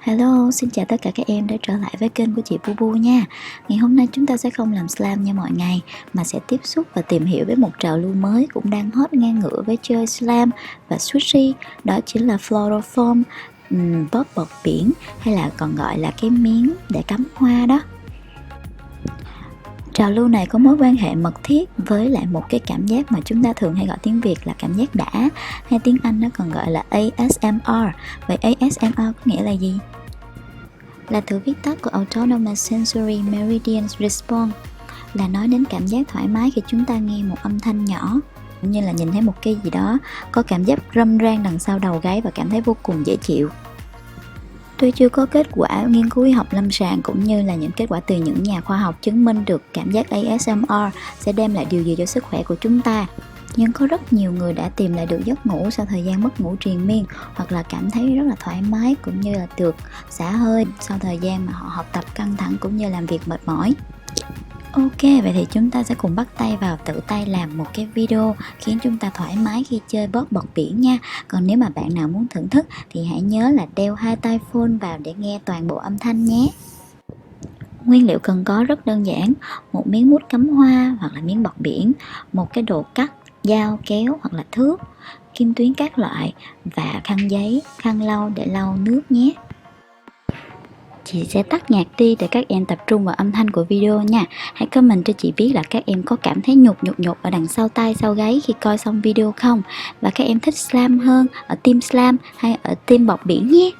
Hello, xin chào tất cả các em đã trở lại với kênh của chị Bubu nha. Ngày hôm nay chúng ta sẽ không làm slam như mọi ngày mà sẽ tiếp xúc và tìm hiểu với một trào lưu mới cũng đang hot ngang ngửa với chơi slam và sushi. Đó chính là floral foam, bóp bọt biển hay là còn gọi là cái miếng để cắm hoa đó. Trào lưu này có mối quan hệ mật thiết với lại một cái cảm giác mà chúng ta thường hay gọi tiếng Việt là cảm giác đã, hay tiếng Anh nó còn gọi là ASMR. Vậy ASMR có nghĩa là gì? Là từ viết tắt của Autonomous Sensory Meridian Response, là nói đến cảm giác thoải mái khi chúng ta nghe một âm thanh nhỏ, cũng như là nhìn thấy một cái gì đó có cảm giác râm ran đằng sau đầu gáy và cảm thấy vô cùng dễ chịu. Tuy chưa có kết quả nghiên cứu y học lâm sàng cũng như là những kết quả từ những nhà khoa học chứng minh được cảm giác ASMR sẽ đem lại điều gì cho sức khỏe của chúng ta, nhưng có rất nhiều người đã tìm lại được giấc ngủ sau thời gian mất ngủ triền miên, hoặc là cảm thấy rất là thoải mái cũng như là được xả hơi sau thời gian mà họ học tập căng thẳng cũng như làm việc mệt mỏi. Ok, vậy thì chúng ta sẽ cùng bắt tay vào tự tay làm một cái video khiến chúng ta thoải mái khi chơi bóp bọt biển nha. Còn nếu mà bạn nào muốn thưởng thức thì hãy nhớ là đeo hai tai phone vào để nghe toàn bộ âm thanh nhé. Nguyên liệu cần có rất đơn giản: một miếng mút cắm hoa hoặc là miếng bọt biển, một cái đồ cắt, dao, kéo hoặc là thước, kim tuyến các loại và khăn giấy, khăn lau để lau nước nhé. Chị sẽ tắt nhạc đi để các em tập trung vào âm thanh của video nha. Hãy comment cho chị biết là các em có cảm thấy nhột ở đằng sau tai sau gáy khi coi xong video không? Và các em thích slam hơn ở team slam hay ở team bọt biển nhé.